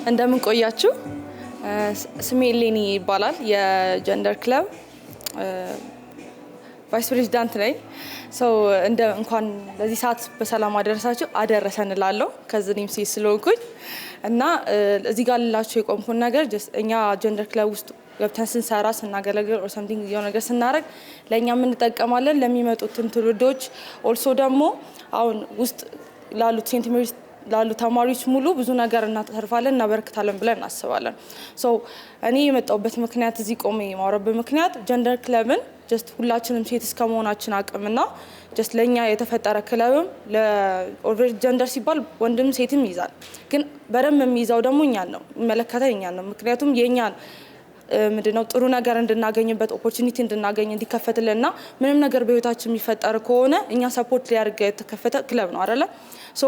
እንደምን ቆያችሁ? ስሜ ሌኒ ይባላል። የጀንደር ክለብ ቫይስ ፕሬዚዳንት ነኝ። እንኳን ለዚህ ሰዓት በሰላም አደረሰን እላለሁ። ከዚህም ሴት ስለሆንኩኝ እና እዚህ ጋር ልላችሁ የቆምኩት ነገር እኛ ጀንደር ክለብ ውስጥ ገብተን ስንሰራ ስናገለግል ኦር ሰምቲንግ የሆነ ነገር ስናደርግ ለእኛ እንጠቀማለን፣ ለሚመጡትም ትውልዶች ኦልሶ ደግሞ አሁን ውስጥ ላሉት ሴንት ሜሪስ ላሉ ተማሪዎች ሙሉ ብዙ ነገር እናተርፋለን እናበረክታለን ብለን እናስባለን። እኔ የመጣሁበት ምክንያት እዚህ ቆሜ የማወራበት ምክንያት ጀንደር ክለብን ሁላችንም ሴት እስከመሆናችን አቅምና ለኛ የተፈጠረ ክለብም ለኦቨር ጀንደር ሲባል ወንድም ሴትም ይይዛል፣ ግን በደንብ የሚይዛው ደግሞ እኛን ነው፣ የሚመለከተን እኛን ነው። ምክንያቱም የኛን ምንድነው ጥሩ ነገር እንድናገኝበት ኦፖርቹኒቲ እንድናገኝ እንዲከፈትልንና ምንም ነገር በህይወታችን የሚፈጠር ከሆነ እኛ ሰፖርት ሊያደርግ የተከፈተ ክለብ ነው አይደለ?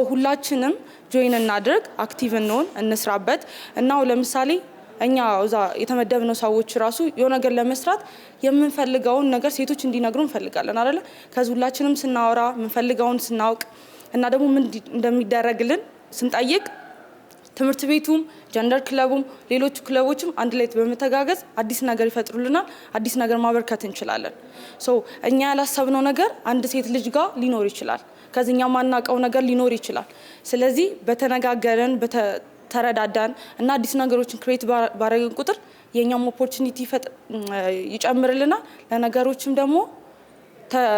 ሁላችንም ጆይን እናድርግ፣ አክቲቭ እንሆን፣ እንስራበት እና ለምሳሌ እኛ እዛ የተመደብነው ሰዎች ራሱ የሆነ ነገር ለመስራት የምንፈልገውን ነገር ሴቶች እንዲነግሩ እንፈልጋለን አይደለ? ከዚህ ሁላችንም ስናወራ የምንፈልገውን ስናውቅ እና ደግሞ ምን እንደሚደረግልን ስንጠይቅ ትምህርት ቤቱም ጀንደር ክለቡም ሌሎች ክለቦችም አንድ ላይ በመተጋገዝ አዲስ ነገር ይፈጥሩልናል፣ አዲስ ነገር ማበርከት እንችላለን። እኛ ያላሰብነው ነገር አንድ ሴት ልጅ ጋር ሊኖር ይችላል፣ ከዚህኛ ማናቀው ነገር ሊኖር ይችላል። ስለዚህ በተነጋገረን በተረዳዳን እና አዲስ ነገሮችን ክሬት ባረግን ቁጥር የኛም ኦፖርቹኒቲ ይጨምርልናል፣ ለነገሮችም ደግሞ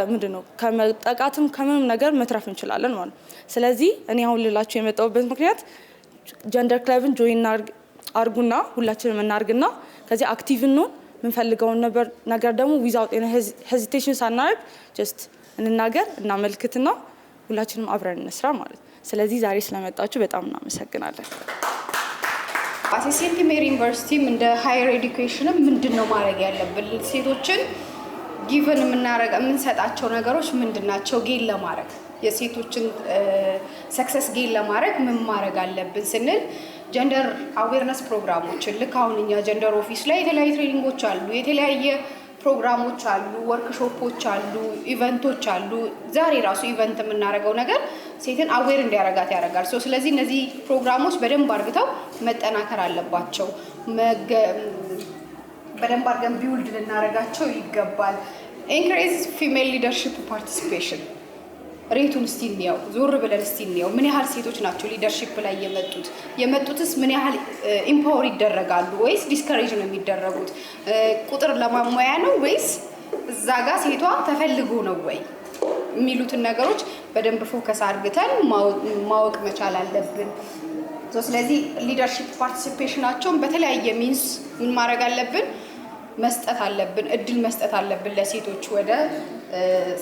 ምንድነው ከመጠቃትም ከምንም ነገር መትረፍ እንችላለን ማለት ነው። ስለዚህ እኔ አሁን ልላችሁ የመጣሁበት ምክንያት ጀንደር ክለብን ጆይን አርጉና ሁላችንም እናርግና ከዚህ አክቲቭ እንሆን፣ የምንፈልገውን ነገር ደግሞ ዊዛውት ሄዚቴሽን ሳናደርግ እንናገር፣ እናመልክትና ሁላችንም አብረን እንስራ ማለት ነው። ስለዚህ ዛሬ ስለመጣችሁ በጣም እናመሰግናለን። ሴንት ሜሪ ዩኒቨርሲቲም እንደ ሃየር ኤዱኬሽንም ምንድነው ማድረግ ያለብን ሴቶችን ጊቨን የምንሰጣቸው ነገሮች ምንድናቸው? ጌን ለማድረግ የሴቶችን ሰክሰስ ጌን ለማድረግ ምን ማድረግ አለብን ስንል ጀንደር አዌርነስ ፕሮግራሞችን ልክ አሁን እኛ ጀንደር ኦፊስ ላይ የተለያዩ ትሬኒንጎች አሉ፣ የተለያየ ፕሮግራሞች አሉ፣ ወርክሾፖች አሉ፣ ኢቨንቶች አሉ። ዛሬ ራሱ ኢቨንት የምናደርገው ነገር ሴትን አዌር እንዲያረጋት ያደርጋል። ስለዚህ እነዚህ ፕሮግራሞች በደንብ አርግተው መጠናከር አለባቸው። በደንብ አርገን ቢውልድ ልናደርጋቸው ይገባል። ኢንክሪዝ ፊሜል ሊደርሺፕ ፓርቲሲፔሽን ሬቱን እስቲ እንየው፣ ዞር ብለን እስቲ እንየው። ምን ያህል ሴቶች ናቸው ሊደርሺፕ ላይ የመጡትስ ምን ያህል ኢምፓወር ይደረጋሉ ወይስ ዲስከሬጅ ነው የሚደረጉት? ቁጥር ለማሟያ ነው ወይስ እዛ ጋር ሴቷ ተፈልጎ ነው ወይ የሚሉትን ነገሮች በደንብ ፎከስ አድርገን ማወቅ መቻል አለብን። ስለዚህ ሊደርሺፕ ፓርቲሲፔሽናቸውን በተለያየ ሚንስ ምን ማድረግ አለብን? መስጠት አለብን፣ እድል መስጠት አለብን ለሴቶች ወደ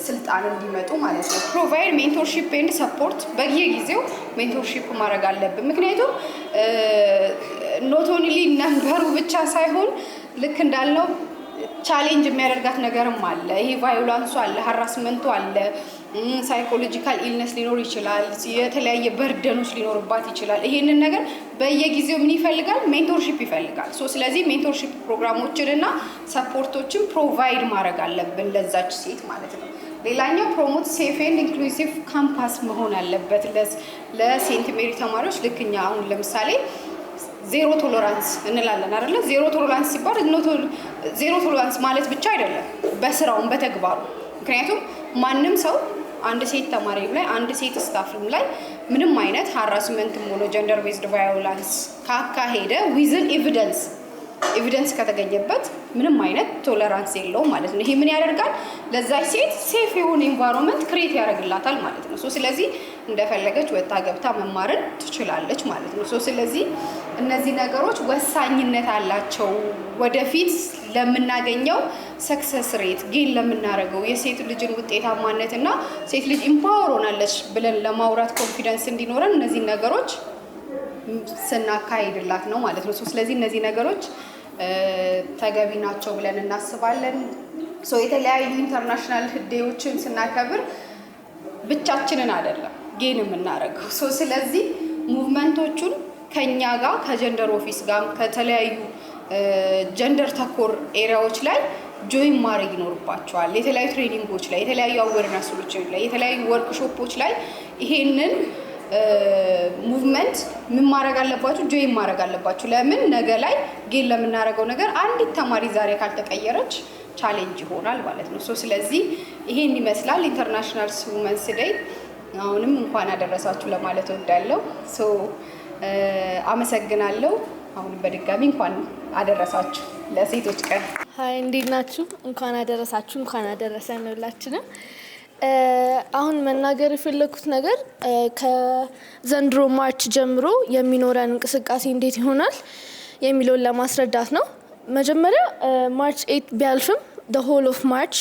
ስልጣን እንዲመጡ ማለት ነው። ፕሮቫይድ ሜንቶርሺፕ ኤንድ ሰፖርት፣ በየጊዜው ሜንቶርሺፕ ማድረግ አለብን። ምክንያቱም ኖት ኦንሊ ነምበሩ ብቻ ሳይሆን ልክ እንዳልነው ቻሌንጅ የሚያደርጋት ነገርም አለ። ይሄ ቫዮላንሱ አለ፣ ሀራስመንቱ አለ፣ ሳይኮሎጂካል ኢልነስ ሊኖር ይችላል፣ የተለያየ በርደኖች ሊኖርባት ይችላል። ይሄንን ነገር በየጊዜው ምን ይፈልጋል? ሜንቶርሺፕ ይፈልጋል። ስለዚህ ሜንቶርሺፕ ፕሮግራሞችን እና ሰፖርቶችን ፕሮቫይድ ማድረግ አለብን ለዛች ሴት ማለት ነው። ሌላኛው ፕሮሞት ሴፍ ኤንድ ኢንክሉሲቭ ካምፓስ መሆን አለበት ለሴንት ሜሪ ተማሪዎች። ልክኛ አሁን ለምሳሌ ዜሮ ቶለራንስ እንላለን አይደለ? ዜሮ ቶለራንስ ሲባል ዜሮ ቶለራንስ ማለት ብቻ አይደለም፣ በስራውም በተግባሩ። ምክንያቱም ማንም ሰው አንድ ሴት ተማሪ ላይ አንድ ሴት ስታፍም ላይ ምንም አይነት ሃራስመንትም ሆነ ጀንደር ቤዝድ ቫዮላንስ ካካሄደ ዊዝን ኤቪደንስ ከተገኘበት ምንም አይነት ቶለራንስ የለውም ማለት ነው። ይሄ ምን ያደርጋል? ለዛች ሴት ሴፍ የሆነ ኤንቫይሮንመንት ክሬት ያደርግላታል ማለት ነው። ስለዚህ እንደፈለገች ወጣ ገብታ መማርን ትችላለች ማለት ነው። ስለዚህ እነዚህ ነገሮች ወሳኝነት አላቸው ወደፊት ለምናገኘው ሰክሰስ ሬት ጌን ለምናደርገው የሴት ልጅን ውጤታማነት እና ሴት ልጅ ኢምፓወር ሆናለች ብለን ለማውራት ኮንፊደንስ እንዲኖረን እነዚህ ነገሮች ስናካሂድላት ነው ማለት ነው። ስለዚህ እነዚህ ነገሮች ተገቢ ናቸው ብለን እናስባለን። የተለያዩ ኢንተርናሽናል ዴዎችን ስናከብር ብቻችንን አይደለም ጌን የምናደርገው። ስለዚህ ሙቭመንቶቹን ከኛ ጋር ከጀንደር ኦፊስ ጋር ከተለያዩ ጀንደር ተኮር ኤሪያዎች ላይ ጆይን ማድረግ ይኖርባቸዋል። የተለያዩ ትሬኒንጎች ላይ፣ የተለያዩ አዌርነሶች ላይ፣ የተለያዩ ወርክሾፖች ላይ ይሄንን ሙቭመንት ምን ማድረግ አለባችሁ? ጆይን ማድረግ አለባችሁ። ለምን ነገ ላይ ጌን ለምናደርገው ነገር አንዲት ተማሪ ዛሬ ካልተቀየረች ቻሌንጅ ይሆናል ማለት ነው። ስለዚህ ይሄን ይመስላል ኢንተርናሽናል ውመንስ ዴይ። አሁንም እንኳን አደረሳችሁ ለማለት እወዳለሁ። አመሰግናለሁ። አሁንም በድጋሚ እንኳን አደረሳችሁ ለሴቶች ቀን። ሃይ እንዴት ናችሁ? እንኳን አደረሳችሁ፣ እንኳን አደረሰን ሁላችንም። አሁን መናገር የፈለኩት ነገር ከዘንድሮ ማርች ጀምሮ የሚኖረን እንቅስቃሴ እንዴት ይሆናል የሚለውን ለማስረዳት ነው። መጀመሪያ ማርች 8 ቢያልፍም the whole of March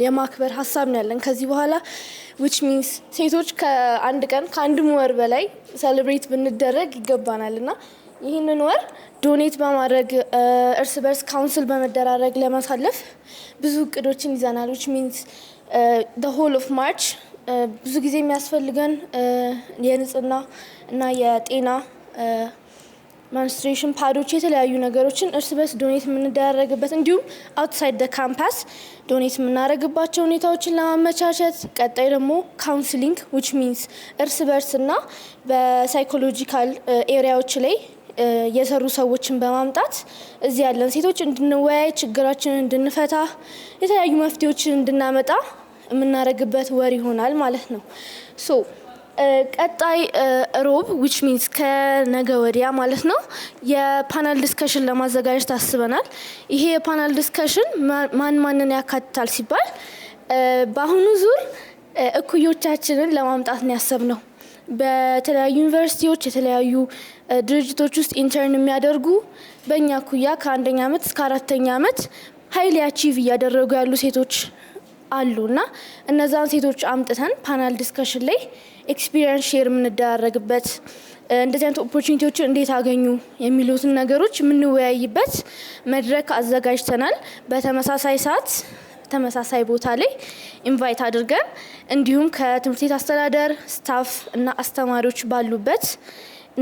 የማክበር ሀሳብ ነው ያለን ከዚህ በኋላ which means ሴቶች ከአንድ ቀን ከአንድ ወር በላይ ሴሌብሬት ብንደረግ ይገባናልና ይህንን ወር ዶኔት በማድረግ እርስ በርስ ካውንስል በመደራረግ ለማሳለፍ ብዙ እቅዶችን ይዘናል። which means the whole of March ብዙ ጊዜ የሚያስፈልገን የንጽህና እና የጤና ማንስትሬሽን ፓዶች የተለያዩ ነገሮችን እርስ በርስ ዶኔት የምንደራረግበት እንዲሁም አውትሳይድ ደ ካምፓስ ዶኔት የምናደርግባቸው ሁኔታዎችን ለማመቻቸት ቀጣይ ደግሞ ካውንስሊንግ which means እርስ በርስ እና በሳይኮሎጂካል ኤሪያዎች ላይ የሰሩ ሰዎችን በማምጣት እዚህ ያለን ሴቶች እንድንወያይ ችግራችንን እንድንፈታ የተለያዩ መፍትሄዎችን እንድናመጣ የምናደርግበት ወር ይሆናል ማለት ነው። ቀጣይ ሮብ which means ከነገ ወዲያ ማለት ነው የፓናል ዲስከሽን ለማዘጋጀት ታስበናል። ይሄ የፓናል ዲስከሽን ማንን ያካትታል ሲባል በአሁኑ ዙር እኩዮቻችንን ለማምጣት ነው ያሰብነው። በተለያዩ ዩኒቨርሲቲዎች የተለያዩ ድርጅቶች ውስጥ ኢንተርን የሚያደርጉ በእኛ እኩያ ከአንደኛ ዓመት እስከ አራተኛ ዓመት ሃይሊ አቺቭ እያደረጉ ያሉ ሴቶች አሉና እነዛን ሴቶች አምጥተን ፓናል ዲስከሽን ላይ ኤክስፒሪየንስ ሼር የምንደራረግበት እንደዚህ አይነት ኦፖርቹኒቲዎችን እንዴት አገኙ የሚሉትን ነገሮች የምንወያይበት መድረክ አዘጋጅተናል። በተመሳሳይ ሰዓት ተመሳሳይ ቦታ ላይ ኢንቫይት አድርገን እንዲሁም ከትምህርት ቤት አስተዳደር ስታፍ እና አስተማሪዎች ባሉበት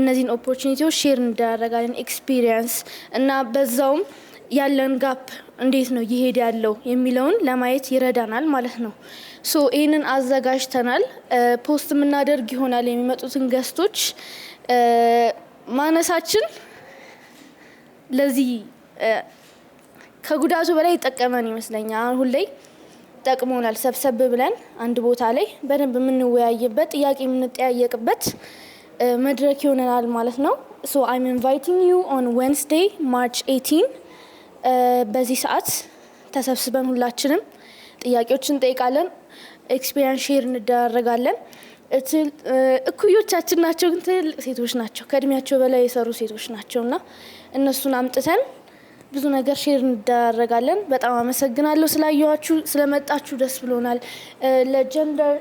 እነዚህን ኦፖርቹኒቲዎች ሼር እንደራረጋለን ኤክስፒሪየንስ እና በዛውም ያለን ጋፕ እንዴት ነው ይሄድ ያለው የሚለውን ለማየት ይረዳናል ማለት ነው። ይሄንን አዘጋጅተናል። ፖስት የምናደርግ ይሆናል የሚመጡትን ገስቶች ማነሳችን ለዚህ ከጉዳቱ በላይ ይጠቀመን ይመስለኛል። አሁን ላይ ጠቅሞናል። ሰብሰብ ብለን አንድ ቦታ ላይ በደንብ የምንወያይበት ጥያቄ የምንጠያየቅበት መድረክ ይሆናል ማለት ነው። I'm inviting you on Wednesday, March 18 በዚህ ሰዓት ተሰብስበን ሁላችንም ጥያቄዎችን እንጠይቃለን፣ ኤክስፒሪየንስ ሼር እንደራረጋለን። እኩዮቻችን ናቸው፣ ግን ትልቅ ሴቶች ናቸው፣ ከእድሜያቸው በላይ የሰሩ ሴቶች ናቸውና እነሱን አምጥተን ብዙ ነገር ሼር እንደራረጋለን። በጣም አመሰግናለሁ ስላያችሁ፣ ስለመጣችሁ ደስ ብሎናል። ለጀንደር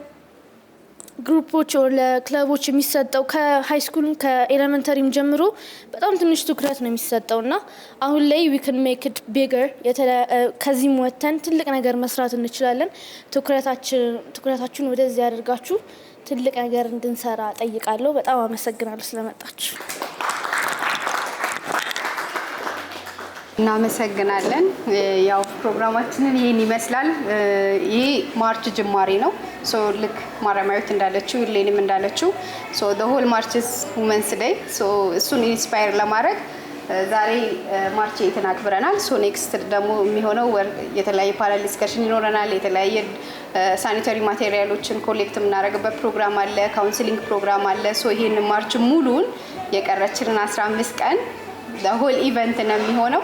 ግሩፖች or ለክለቦች የሚሰጠው ከሃይ ስኩል ከኤሌመንተሪም ጀምሮ በጣም ትንሽ ትኩረት ነው የሚሰጠውና አሁን ላይ we can make it bigger ከዚህም ወተን ትልቅ ነገር መስራት እንችላለን። ትኩረታችሁን ወደዚህ ያደርጋችሁ ትልቅ ነገር እንድንሰራ ጠይቃለሁ። በጣም አመሰግናለሁ ስለመጣችሁ። እናመሰግናለን። ያው ፕሮግራማችንን ይሄን ይመስላል። ይሄ ማርች ጅማሬ ነው። ልክ ማራማዊት እንዳለችው ሌኒም እንዳለችው the whole March is Women's Day። እሱን ኢንስፓየር ለማድረግ ዛሬ ማርች 8 አክብረናል። ኔክስት ደግሞ የሚሆነው የተለያየ ፓናል ዲስከሽን ይኖረናል። የተለያየ ሳኒታሪ ማቴሪያሎችን ኮሌክት የምናደርግበት ፕሮግራም አለ፣ ካውንስሊንግ ፕሮግራም አለ። ይሄን ማርች ሙሉን የቀረችልን 15 ቀን the whole event ነው የሚሆነው።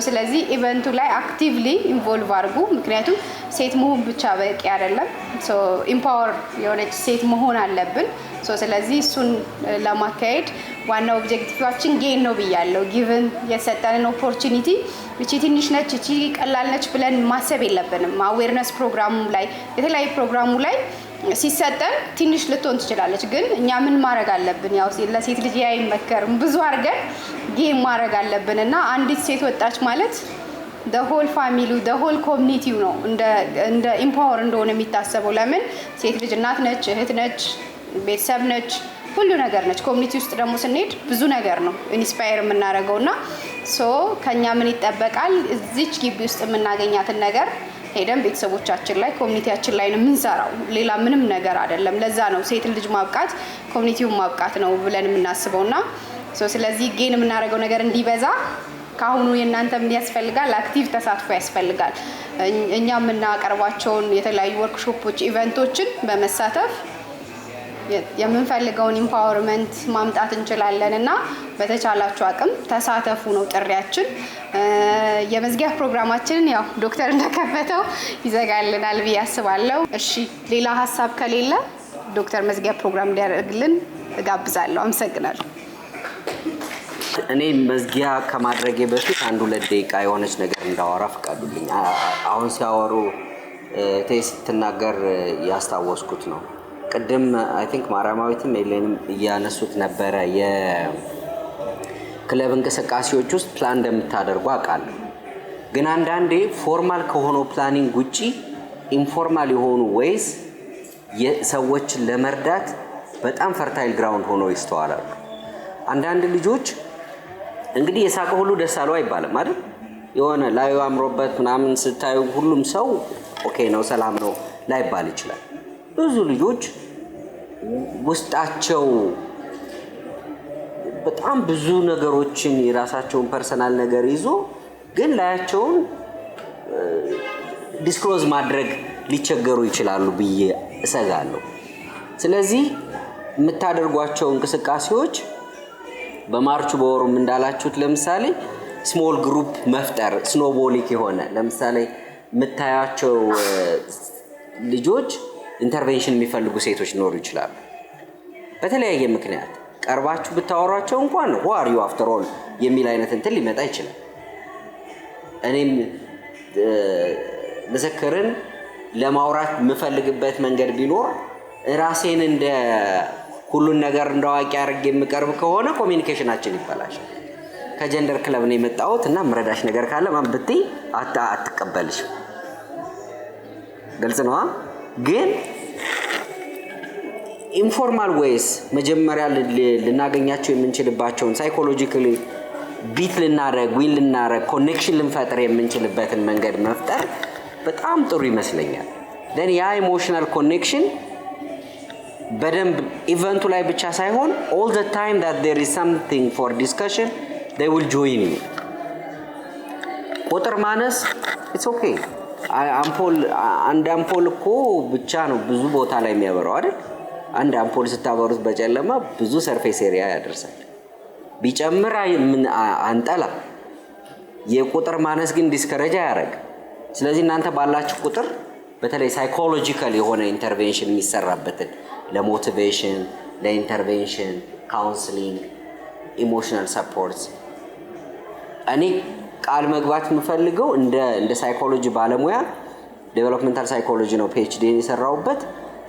ስለዚህ ኢቨንቱ ላይ አክቲቭሊ ኢንቮልቭ አድርጉ። ምክንያቱም ሴት መሆን ብቻ በቂ አይደለም። ኢምፓወር የሆነች ሴት መሆን አለብን። ስለዚህ እሱን ለማካሄድ ዋናው ኦብጀክቲቫችን ጌን ነው ብያለሁ። ጊቭን የሰጠንን ኦፖርቹኒቲ እቺ ትንሽ ነች፣ እቺ ቀላል ነች ብለን ማሰብ የለብንም። አዌርነስ ፕሮግራሙ ላይ የተለያዩ ፕሮግራሙ ላይ ሲሰጠን ትንሽ ልትሆን ትችላለች፣ ግን እኛ ምን ማድረግ አለብን? ያው ለሴት ልጅ አይመከርም ብዙ አድርገን ጌም ማድረግ አለብን እና አንዲት ሴት ወጣች ማለት the whole family the whole community ነው እንደ ኢምፓወር እንደሆነ የሚታሰበው። ለምን ሴት ልጅ እናት ነች፣ እህት ነች፣ ቤተሰብ ነች፣ ሁሉ ነገር ነች። ኮሚኒቲ ውስጥ ደግሞ ስንሄድ ብዙ ነገር ነው ኢንስፓየር የምናደርገውና ከኛ ምን ይጠበቃል? እዚች ግቢ ውስጥ የምናገኛትን ነገር ሄደን ቤተሰቦቻችን ላይ ኮሚኒቲያችን ላይ ነው የምንሰራው። ሌላ ምንም ነገር አይደለም። ለዛ ነው ሴት ልጅ ማብቃት ኮሚኒቲውን ማብቃት ነው ብለን የምናስበውና ስለዚህ ጌን የምናደርገው ነገር እንዲበዛ ካሁኑ የእናንተ ምን ያስፈልጋል? አክቲቭ ተሳትፎ ያስፈልጋል። እኛ የምናቀርባቸውን የተለያዩ ወርክሾፖች ኢቨንቶችን በመሳተፍ የምንፈልገውን ኢምፓወርመንት ማምጣት እንችላለን እና በተቻላችሁ አቅም ተሳተፉ ነው ጥሪያችን። የመዝጊያ ፕሮግራማችንን ያው ዶክተር እንደከፈተው ይዘጋልናል ብዬ አስባለሁ። እሺ ሌላ ሀሳብ ከሌለ ዶክተር መዝጊያ ፕሮግራም እንዲያደርግልን እጋብዛለሁ። አመሰግናለሁ። እኔ መዝጊያ ከማድረጌ በፊት 1-2 ደቂቃ የሆነች ነገር እንዳወራ ፈቃዱልኝ። አሁን ሲያወሩ ስትናገር ያስታወስኩት ነው። ቅድም አይ ቲንክ ማራማዊትም ኤሌንም እያነሱት ነበረ የክለብ እንቅስቃሴዎች ውስጥ ፕላን እንደምታደርጉ አውቃለሁ። ግን አንዳንዴ ፎርማል ከሆነው ፕላኒንግ ውጪ ኢንፎርማል የሆኑ ወይስ ሰዎችን ለመርዳት በጣም ፈርታይል ግራውንድ ሆኖ ይስተዋላሉ። አንዳንድ ልጆች እንግዲህ የሳቀ ሁሉ ደስ አለው አይባልም አይደል? የሆነ ላዩ አምሮበት ምናምን ስታዩ ሁሉም ሰው ኦኬ ነው ሰላም ነው ላይባል ይችላል። ብዙ ልጆች ውስጣቸው በጣም ብዙ ነገሮችን የራሳቸውን ፐርሰናል ነገር ይዞ ግን ላያቸውን ዲስክሎዝ ማድረግ ሊቸገሩ ይችላሉ ብዬ እሰጋለሁ። ስለዚህ የምታደርጓቸው እንቅስቃሴዎች በማርቹ በወሩም እንዳላችሁት ለምሳሌ ስሞል ግሩፕ መፍጠር ስኖቦሊክ የሆነ ለምሳሌ የምታያቸው ልጆች ኢንተርቬንሽን የሚፈልጉ ሴቶች ሊኖሩ ይችላሉ። በተለያየ ምክንያት ቀርባችሁ ብታወሯቸው እንኳን ዋር ዩ አፍተር ኦል የሚል አይነት እንትን ሊመጣ ይችላል። እኔም ምስክርን ለማውራት የምፈልግበት መንገድ ቢኖር ራሴን እንደ ሁሉን ነገር እንዳዋቂ አድርጌ የምቀርብ ከሆነ ኮሚኒኬሽናችን ይበላሻል። ከጀንደር ክለብ ነው የመጣሁት እና ምረዳሽ ነገር ካለ ማን ብትይ አትቀበልሽ። ግልጽ ነው። ግን ኢንፎርማል ዌይስ መጀመሪያ ልናገኛቸው የምንችልባቸውን ሳይኮሎጂካሊ ቢት ልናረግ ዊል ልናረግ ኮኔክሽን ልንፈጥር የምንችልበትን መንገድ መፍጠር በጣም ጥሩ ይመስለኛል። ለኔ ያ ኢሞሽናል ኮኔክሽን በደንብ ኢቨንቱ ላይ ብቻ ሳይሆን all the time that there is something for discussion they will join you። ቁጥር ማነስ it's okay። አንድ አምፖል እኮ ብቻ ነው ብዙ ቦታ ላይ የሚያበራው አይደል? አንድ አምፖል ስታበሩት በጨለማ ብዙ ሰርፌስ ኤሪያ ያደርሳል። ቢጨምር አንጠላ። የቁጥር ማነስ ግን ዲስከሬጅ አያደርግ። ስለዚህ እናንተ ባላችሁ ቁጥር በተለይ ሳይኮሎጂካል የሆነ ኢንተርቬንሽን የሚሰራበትን ለሞቲቬሽን፣ ለኢንተርቬንሽን፣ ካውንስሊንግ፣ ኢሞሽናል ሰፖርት እኔ ቃል መግባት የምፈልገው እንደ ሳይኮሎጂ ባለሙያ ዴቨሎፕመንታል ሳይኮሎጂ ነው ፒኤችዲ የሰራውበት።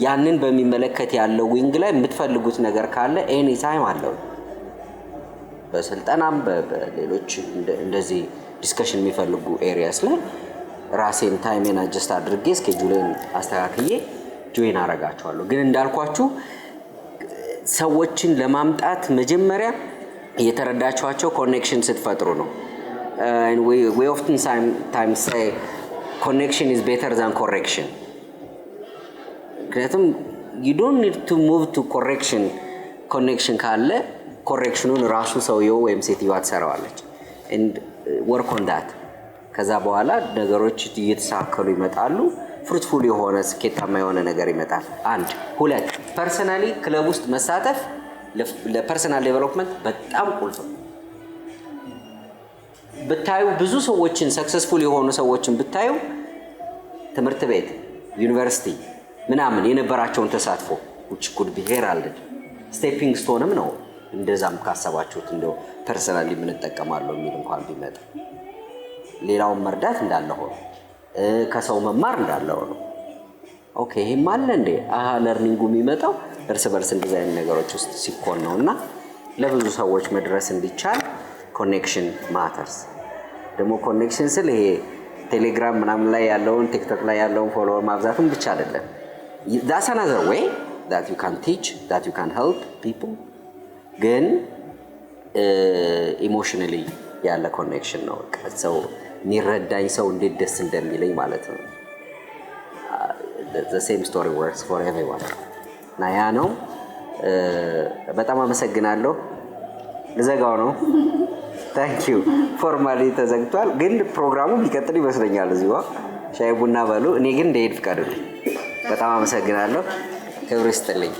ያንን በሚመለከት ያለው ዊንግ ላይ የምትፈልጉት ነገር ካለ ኤኒ ታይም አለው። በስልጠናም በሌሎች እንደዚህ ዲስከሽን የሚፈልጉ ኤሪያስ ላይ ራሴን ታይሜን አጀስት አድርጌ ስኬጁሌን አስተካክዬ ጆይን አረጋቸዋለሁ። ግን እንዳልኳችሁ ሰዎችን ለማምጣት መጀመሪያ የተረዳችኋቸው ኮኔክሽን ስትፈጥሩ ነው። we often times say connection is better than correction። ምክንያቱም you don't need to move to connection ካለ ኮሬክሽኑን ራሱ ሰውየው ወይም ሴትዮዋ ትሰራዋለች and work on that። ከዛ በኋላ ነገሮች እየተሳከሉ ይመጣሉ። ፍሩትፉል የሆነ ስኬታማ የሆነ ነገር ይመጣል። 1 2 ፐርሰናሊ ክለብ ውስጥ መሳተፍ ለፐርሰናል ዴቨሎፕመንት በጣም ቁልፍ ነው። ብታዩ ብዙ ሰዎችን ሰክሰስፉል የሆኑ ሰዎችን ብታዩ ትምህርት ቤት ዩኒቨርሲቲ ምናምን የነበራቸውን ተሳትፎ which could be heralded stepping stoneም ነው። እንደዛም ካሰባችሁት እንደው ፐርሰናሊ ምን ተጠቀማለሁ የሚል እንኳን ቢመጣ ሌላውን መርዳት እንዳለ ሆኖ ከሰው መማር እንዳለ ሆኖ ኦኬ ይሄም አለ እንዴ ለርኒንጉ የሚመጣው እርስ በርስ እንደዚህ አይነት ነገሮች ውስጥ ሲኮን ነውና ለብዙ ሰዎች መድረስ እንዲቻል ኮኔክሽን ማተርስ። ደግሞ ኮኔክሽን ስለ ይሄ ቴሌግራም ምናምን ላይ ያለውን ቲክቶክ ላይ ያለውን ፎሎወር ማብዛትም ብቻ አይደለም። that's another way that you can teach, that you can help people። ግን ኢሞሽናሊ ያለ ኮኔክሽን ነው። ሰው የሚረዳኝ ሰው እንዴት ደስ እንደሚለኝ ማለት ነው። the same story works for everyone እና ያ ነው በጣም አመሰግናለሁ ልዘጋው ነው thank you ፎርማሊ ተዘግቷል ግን ፕሮግራሙ ቢቀጥል ይመስለኛል እዚሁ ሻይ ቡና በሉ እኔ ግን እንደሄድ ፍቃዱልኝ በጣም አመሰግናለሁ ክብር ይስጥልኝ